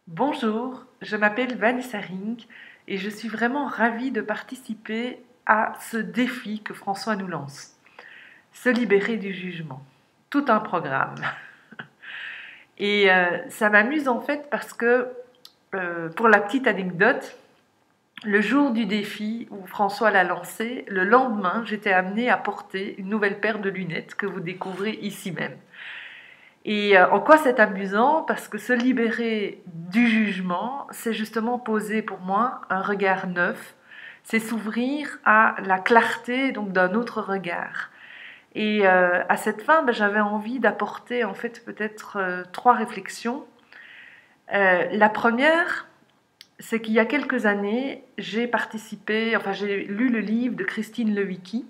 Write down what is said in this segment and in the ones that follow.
Bonjour, je m'appelle Vanessa Ring et je suis vraiment ravie de participer à ce défi que François nous lance. Se libérer du jugement. Tout un programme. Et ça m'amuse en fait parce que, pour la petite anecdote, le jour du défi où François l'a lancé, le lendemain, j'étais amenée à porter une nouvelle paire de lunettes que vous découvrez ici même. Et en quoi c'est amusant? Parce que se libérer du jugement, c'est justement poser pour moi un regard neuf, c'est s'ouvrir à la clarté donc d'un autre regard. Et à cette fin, j'avais envie d'apporter en fait peut-être trois réflexions. La première, c'est qu'il y a quelques années, j'ai lu le livre de Christine Lewicki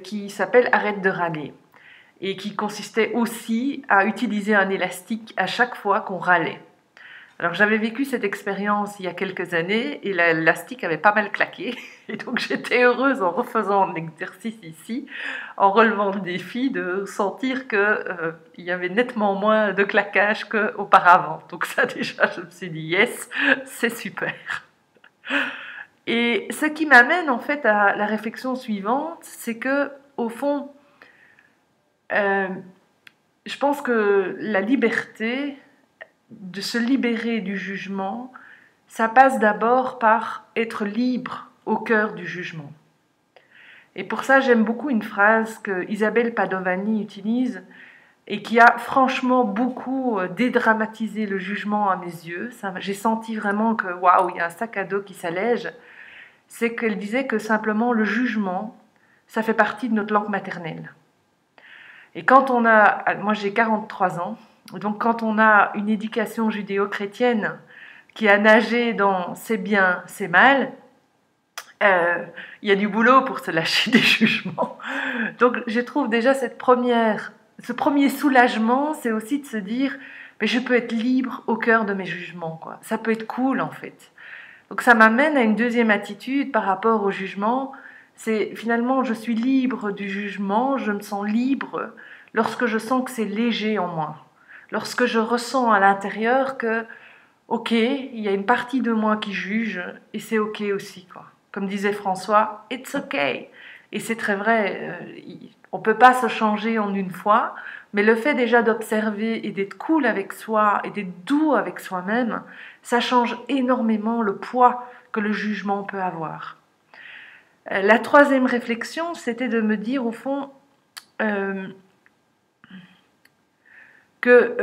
qui s'appelle Arrête de râler et qui consistait aussi à utiliser un élastique à chaque fois qu'on râlait. Alors j'avais vécu cette expérience il y a quelques années et l'élastique avait pas mal claqué et donc j'étais heureuse en refaisant l'exercice ici, en relevant le défi de sentir que il y avait nettement moins de claquage qu'auparavant. Donc ça déjà je me suis dit yes, c'est super. Et ce qui m'amène en fait à la réflexion suivante, c'est que au fond euh, je pense que la liberté de se libérer du jugement, ça passe d'abord par être libre au cœur du jugement. Et pour ça, j'aime beaucoup une phrase que Isabelle Padovani utilise et qui a franchement beaucoup dédramatisé le jugement à mes yeux. J'ai senti vraiment que waouh, il y a un sac à dos qui s'allège. C'est qu'elle disait que simplement le jugement, ça fait partie de notre langue maternelle. Et moi j'ai 43 ans, donc quand on a une éducation judéo-chrétienne qui a nagé dans c'est bien, c'est mal, il y a du boulot pour se lâcher des jugements. Donc je trouve déjà ce premier soulagement, c'est aussi de se dire, mais je peux être libre au cœur de mes jugements, quoi. Ça peut être cool en fait. Donc ça m'amène à une deuxième attitude par rapport au jugement, c'est finalement je suis libre du jugement, je me sens libre lorsque je sens que c'est léger en moi. Lorsque je ressens à l'intérieur que, ok, il y a une partie de moi qui juge et c'est ok aussi, quoi. Comme disait François, it's ok. Et c'est très vrai, on ne peut pas se changer en une fois, mais le fait déjà d'observer et d'être cool avec soi et d'être doux avec soi-même, ça change énormément le poids que le jugement peut avoir. La troisième réflexion, c'était de me dire au fond euh, que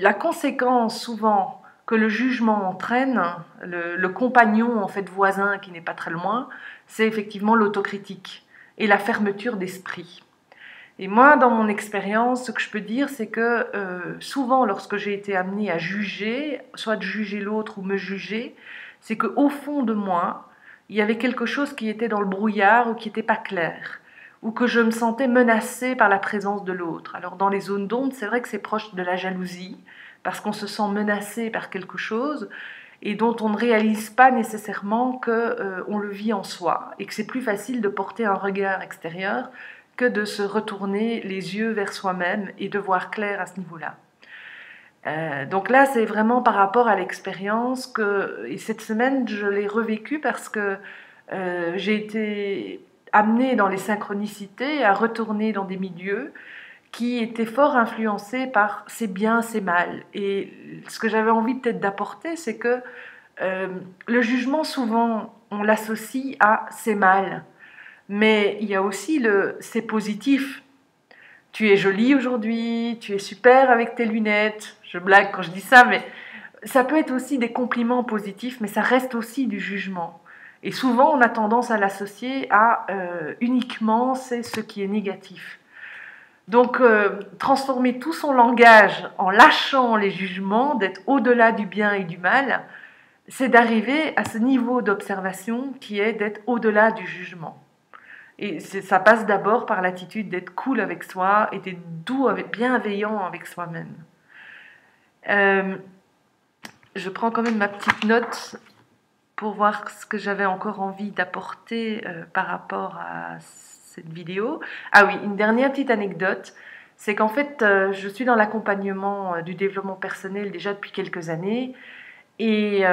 la conséquence souvent que le jugement entraîne, le compagnon en fait voisin qui n'est pas très loin, c'est effectivement l'autocritique et la fermeture d'esprit. Et moi, dans mon expérience, ce que je peux dire, c'est que souvent, lorsque j'ai été amenée à juger, soit de juger l'autre ou me juger, c'est qu'au fond de moi, il y avait quelque chose qui était dans le brouillard ou qui n'était pas clair, ou que je me sentais menacée par la présence de l'autre. Alors dans les zones d'ombre, c'est vrai que c'est proche de la jalousie, parce qu'on se sent menacé par quelque chose, et dont on ne réalise pas nécessairement qu'on le vit en soi, et que c'est plus facile de porter un regard extérieur que de se retourner les yeux vers soi-même et de voir clair à ce niveau-là. Donc là, c'est vraiment par rapport à l'expérience que, et cette semaine, je l'ai revécu parce que j'ai été amenée dans les synchronicités à retourner dans des milieux qui étaient fort influencés par c'est bien, c'est mal. Et ce que j'avais envie peut-être d'apporter, c'est que le jugement, souvent, on l'associe à c'est mal. Mais il y a aussi le c'est positif. Tu es jolie aujourd'hui, tu es super avec tes lunettes. Je blague quand je dis ça, mais ça peut être aussi des compliments positifs, mais ça reste aussi du jugement. Et souvent, on a tendance à l'associer à uniquement c'est ce qui est négatif. Donc, transformer tout son langage en lâchant les jugements, d'être au-delà du bien et du mal, c'est d'arriver à ce niveau d'observation qui est d'être au-delà du jugement. Et ça passe d'abord par l'attitude d'être cool avec soi et d'être doux, bienveillant avec soi-même. Euh, je prends quand même ma petite note pour voir ce que j'avais encore envie d'apporter par rapport à cette vidéo. Ah oui, une dernière petite anecdote, C'est qu'en fait, je suis dans l'accompagnement du développement personnel déjà depuis quelques années et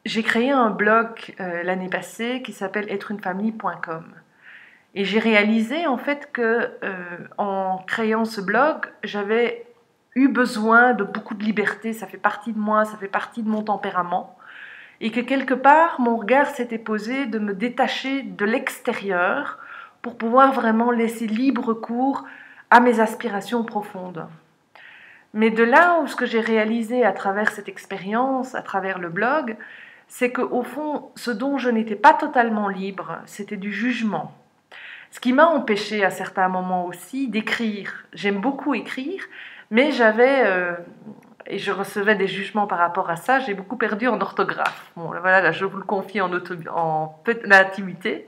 j'ai créé un blog l'année passée qui s'appelle êtrunefamille.com. Et j'ai réalisé en fait que en créant ce blog, j'avais eu besoin de beaucoup de liberté, ça fait partie de moi, ça fait partie de mon tempérament, et que quelque part, mon regard s'était posé de me détacher de l'extérieur pour pouvoir vraiment laisser libre cours à mes aspirations profondes. Mais de là où ce que j'ai réalisé à travers cette expérience, à travers le blog, c'est qu'au fond, ce dont je n'étais pas totalement libre, c'était du jugement. Ce qui m'a empêché à certains moments aussi d'écrire. J'aime beaucoup écrire, mais et je recevais des jugements par rapport à ça, j'ai beaucoup perdu en orthographe. Bon, voilà, là, je vous le confie en intimité.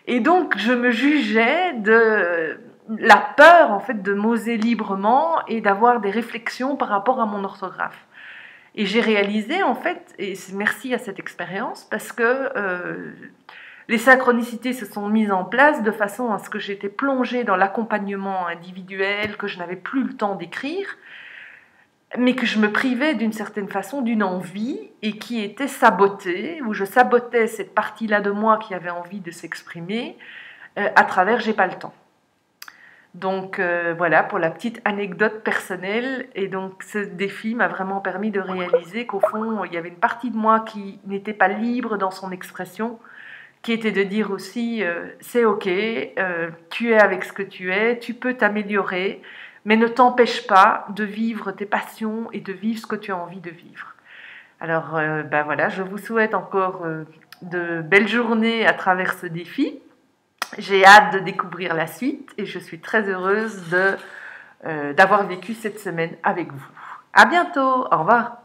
Et donc, je me jugeais de la peur, en fait, de m'oser librement et d'avoir des réflexions par rapport à mon orthographe. Et j'ai réalisé, en fait, et merci à cette expérience, parce que les synchronicités se sont mises en place de façon à ce que j'étais plongée dans l'accompagnement individuel, que je n'avais plus le temps d'écrire, mais que je me privais d'une certaine façon d'une envie et qui était sabotée, où je sabotais cette partie-là de moi qui avait envie de s'exprimer à travers j'ai pas le temps. Donc voilà pour la petite anecdote personnelle. Et donc ce défi m'a vraiment permis de réaliser qu'au fond il y avait une partie de moi qui n'était pas libre dans son expression, qui était de dire aussi c'est ok, tu es avec ce que tu es, tu peux t'améliorer, mais ne t'empêche pas de vivre tes passions et de vivre ce que tu as envie de vivre. Alors ben voilà, je vous souhaite encore de belles journées à travers ce défi. J'ai hâte de découvrir la suite et je suis très heureuse d'avoir vécu cette semaine avec vous. À bientôt, au revoir.